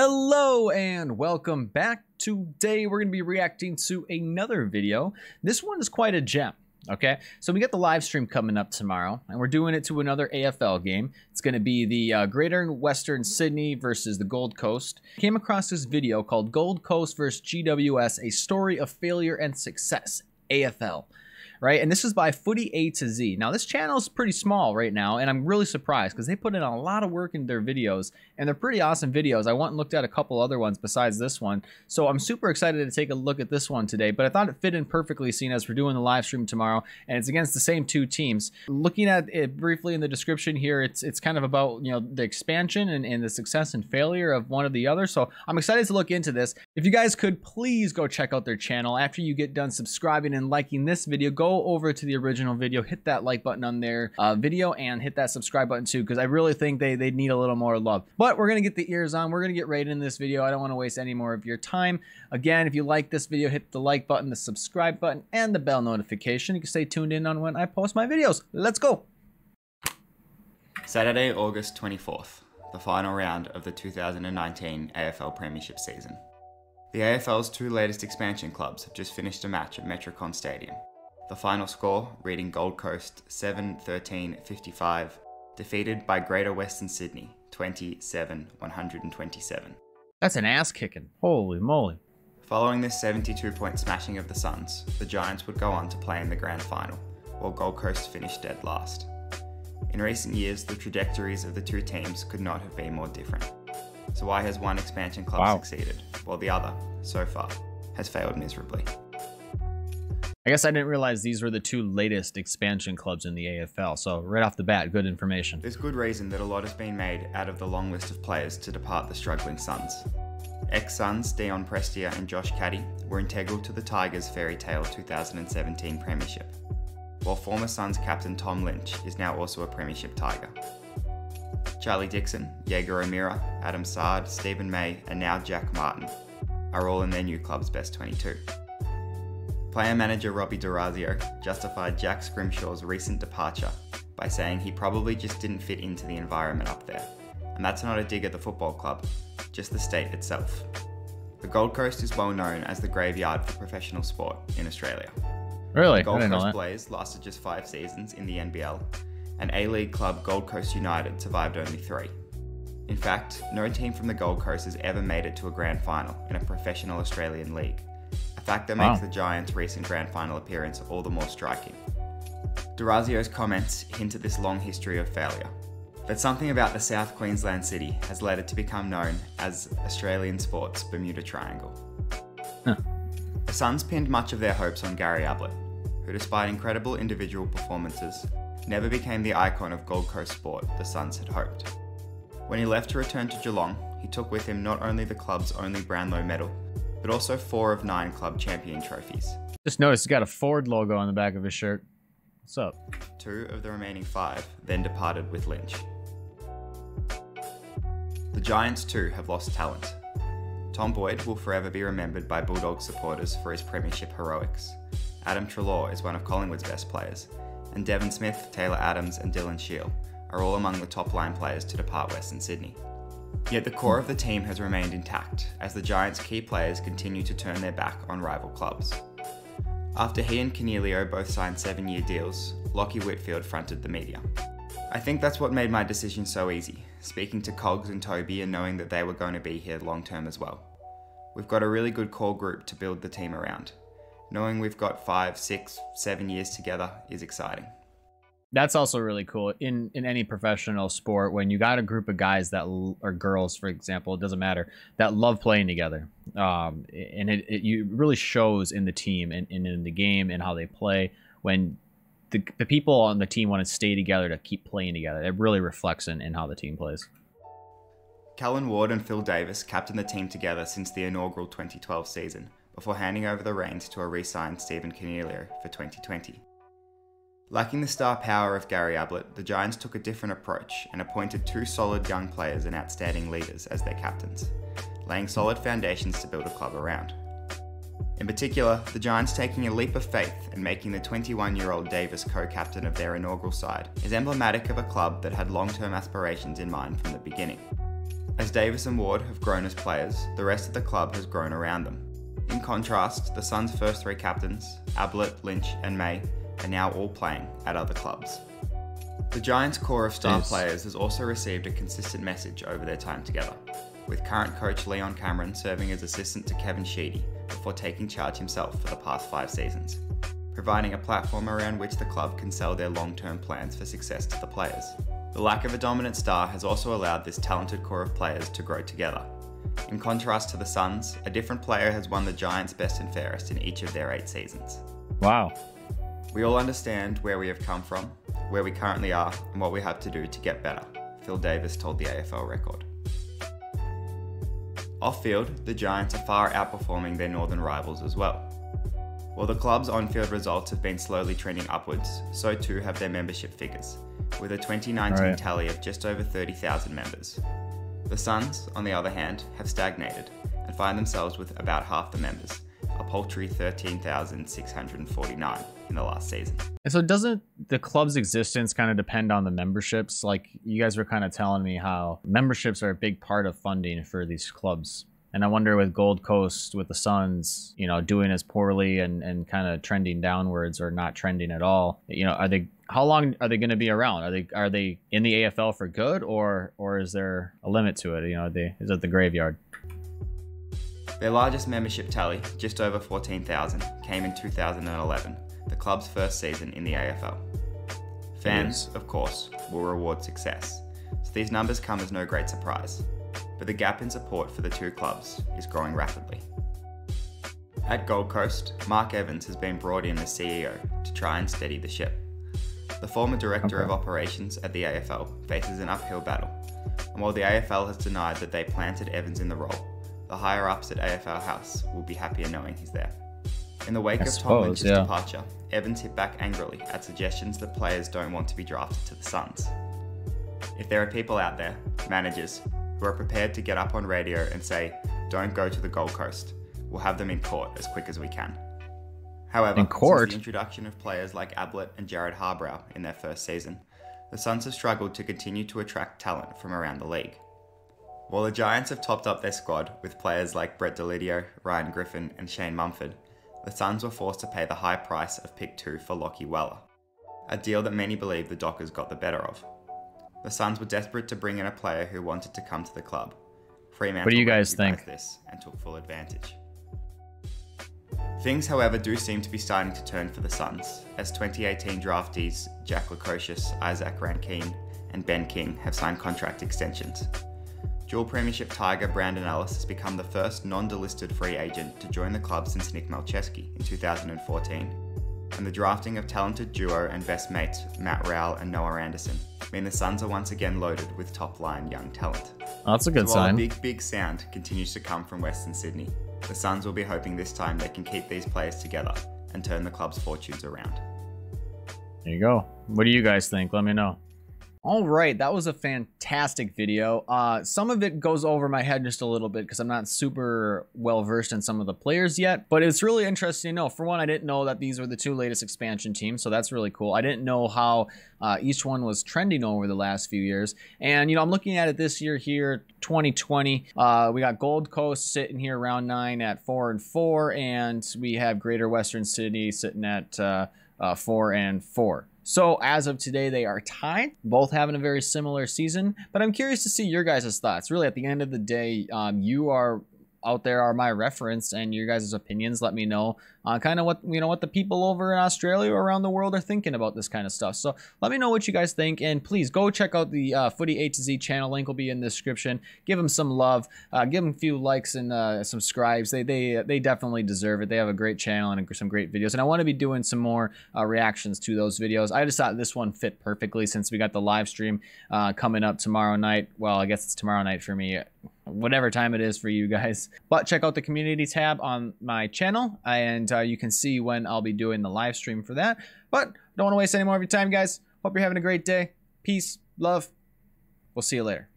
Hello and welcome back. Today we're going to be reacting to another video. This one is quite a gem. Okay, so we got the live stream coming up tomorrow, and we're doing it to another AFL game. It's going to be the Greater and Western Sydney versus the Gold Coast. Came across this video called Gold Coast versus GWS, a story of failure and success, AFL. Right, and this is by Footy A to Z. Now, this channel is pretty small right now, and I'm really surprised because they put in a lot of work in their videos, and they're pretty awesome videos. I went and looked at a couple other ones besides this one, so I'm super excited to take a look at this one today, but I thought it fit in perfectly seeing as we're doing the live stream tomorrow, and it's against the same two teams. Looking at it briefly in the description here, it's kind of about, you know, the expansion and the success and failure of one or the other, so I'm excited to look into this. If you guys could, please go check out their channel. After you get done subscribing and liking this video, go over to the original video, hit that like button on their video, and hit that subscribe button too, because I really think they need a little more love. But we're gonna get the ears on, we're gonna get right in this video. I don't want to waste any more of your time. Again, if you like this video, hit the like button, the subscribe button, and the bell notification. You can stay tuned in on when I post my videos. Let's go. Saturday, August 24th, the final round of the 2019 AFL Premiership season. The AFL's two latest expansion clubs have just finished a match at Metricon Stadium. The final score reading Gold Coast 7-13-55, defeated by Greater Western Sydney 27-127. That's an ass kicking. Holy moly. Following this 72-point smashing of the Suns, the Giants would go on to play in the grand final, while Gold Coast finished dead last. In recent years, the trajectories of the two teams could not have been more different. So why has one expansion club succeeded, while the other, so far, has failed miserably? I guess I didn't realize these were the two latest expansion clubs in the AFL, so right off the bat, good information. There's good reason that a lot has been made out of the long list of players to depart the struggling Suns. Ex-Suns Dion Prestia and Josh Caddy were integral to the Tigers' fairy tale 2017 premiership, while former Suns captain Tom Lynch is now also a premiership Tiger. Charlie Dixon, Jaeger O'Meara, Adam Sard, Stephen May, and now Jack Martin are all in their new club's best 22. Player-manager Robbie D'Orazio justified Jack Scrimshaw's recent departure by saying he probably just didn't fit into the environment up there. And that's not a dig at the football club, just the state itself. The Gold Coast is well known as the graveyard for professional sport in Australia. Really? The Gold Coast Blaze lasted just 5 seasons in the NBL, and A-League club Gold Coast United survived only 3. In fact, no team from the Gold Coast has ever made it to a grand final in a professional Australian league. A fact that makes the Giants' recent grand final appearance all the more striking. D'Orazio's comments hint at this long history of failure, but something about the South Queensland city has led it to become known as Australian sport's Bermuda Triangle. The Suns pinned much of their hopes on Gary Ablett, who despite incredible individual performances, never became the icon of Gold Coast sport the Suns had hoped. When he left to return to Geelong, he took with him not only the club's only Brownlow medal, but also 4 of 9 club champion trophies. Just noticed he's got a Ford logo on the back of his shirt. What's up? 2 of the remaining 5 then departed with Lynch. The Giants too have lost talent. Tom Boyd will forever be remembered by Bulldogs supporters for his premiership heroics. Adam Treloar is one of Collingwood's best players, and Devon Smith, Taylor Adams and Dylan Shield are all among the top line players to depart Western Sydney. Yet the core of the team has remained intact as the Giants' key players continue to turn their back on rival clubs. After he and Cornelio both signed 7-year deals, Lachie Whitfield fronted the media. I think that's what made my decision so easy, speaking to Cogs and Toby and knowing that they were going to be here long term as well. We've got a really good core group to build the team around. Knowing we've got 5, 6, 7 years together is exciting. That's also really cool in any professional sport when you got a group of guys that or girls, for example, it doesn't matter, that love playing together. And it really shows in the team and in the game and how they play when the people on the team want to stay together to keep playing together. It really reflects in how the team plays. Callan Ward and Phil Davis captained the team together since the inaugural 2012 season, before handing over the reins to a re-signed Stephen Cornelio for 2020. Lacking the star power of Gary Ablett, the Giants took a different approach and appointed 2 solid young players and outstanding leaders as their captains, laying solid foundations to build a club around. In particular, the Giants taking a leap of faith and making the 21-year-old Davis co-captain of their inaugural side is emblematic of a club that had long-term aspirations in mind from the beginning. As Davis and Ward have grown as players, the rest of the club has grown around them. In contrast, the Suns' first three captains, Ablett, Lynch and May, are now all playing at other clubs. The Giants' core of star players has also received a consistent message over their time together, with current coach Leon Cameron serving as assistant to Kevin Sheedy before taking charge himself for the past 5 seasons, providing a platform around which the club can sell their long-term plans for success to the players. The lack of a dominant star has also allowed this talented core of players to grow together. In contrast to the Suns, a different player has won the Giants' best and fairest in each of their 8 seasons. Wow. We all understand where we have come from, where we currently are, and what we have to do to get better, Phil Davis told the AFL Record. Off-field, the Giants are far outperforming their northern rivals as well. While the club's on-field results have been slowly trending upwards, so too have their membership figures, with a 2019 tally of just over 30,000 members. The Suns, on the other hand, have stagnated and find themselves with about half the members, a paltry 13,649 in the last season. And so doesn't the club's existence kind of depend on the memberships? Like, you guys were kind of telling me how memberships are a big part of funding for these clubs. And I wonder with Gold Coast, with the Suns, you know, doing as poorly and kind of trending downwards or not trending at all, you know, how long are they going to be around? Are they in the AFL for good, or is there a limit to it? You know, is it the graveyard? Their largest membership tally, just over 14,000, came in 2011, the club's first season in the AFL. Fans, of course, will reward success, so these numbers come as no great surprise. But the gap in support for the two clubs is growing rapidly. At Gold Coast, Mark Evans has been brought in as CEO to try and steady the ship. The former director of operations at the AFL faces an uphill battle, and while the AFL has denied that they planted Evans in the role, the higher-ups at AFL House will be happier knowing he's there. In the wake of Tom Lynch's departure, Evans hit back angrily at suggestions that players don't want to be drafted to the Suns. If there are people out there, managers, who are prepared to get up on radio and say, "Don't go to the Gold Coast," we'll have them in court as quick as we can. However, since the introduction of players like Ablett and Jared Harbrow in their first season, the Suns have struggled to continue to attract talent from around the league. While the Giants have topped up their squad with players like Brett Delidio, Ryan Griffin and Shane Mumford, the Suns were forced to pay the high price of pick 2 for Lockie Weller, a deal that many believe the Dockers got the better of. The Suns were desperate to bring in a player who wanted to come to the club. Fremantle what do you guys think? This and took full advantage. Things, however, do seem to be starting to turn for the Suns, as 2018 draftees Jack Lukosius, Isaac Rankine and Ben King have signed contract extensions. Dual Premiership Tiger Brandon Ellis has become the first non-delisted free agent to join the club since Nick Malcheski in 2014, and the drafting of talented duo and best mates Matt Rowell and Noah Anderson mean the Suns are once again loaded with top-line young talent. Oh, that's a good sign. While a big sound continues to come from Western Sydney, the Suns will be hoping this time they can keep these players together and turn the club's fortunes around. There you go. What do you guys think? Let me know. All right, that was a fantastic video. Some of it goes over my head just a little bit because I'm not super well versed in some of the players yet, but it's really interesting to know. For one, I didn't know that these were the 2 latest expansion teams, so that's really cool. I didn't know how each one was trending over the last few years. And, you know, I'm looking at it this year here, 2020. We got Gold Coast sitting here round 9 at 4-4, and we have Greater Western Sydney sitting at 4-4. So as of today, they are tied, both having a very similar season. But I'm curious to see your guys' thoughts. Really, at the end of the day, you are out there are my reference, and your guys' opinions. Let me know kind of what what the people over in Australia or around the world are thinking about this kind of stuff. So let me know what you guys think, and please go check out the Footy A to Z channel. Link will be in the description. Give them some love, give them a few likes and subscribes. They definitely deserve it. They have a great channel and some great videos, and I want to be doing some more reactions to those videos. I just thought this one fit perfectly since we got the live stream coming up tomorrow night. Well, I guess it's tomorrow night for me, whatever time it is for you guys. But check out the community tab on my channel, and you can see when I'll be doing the live stream for that. But don't want to waste any more of your time, guys. Hope you're having a great day. Peace, love. We'll see you later.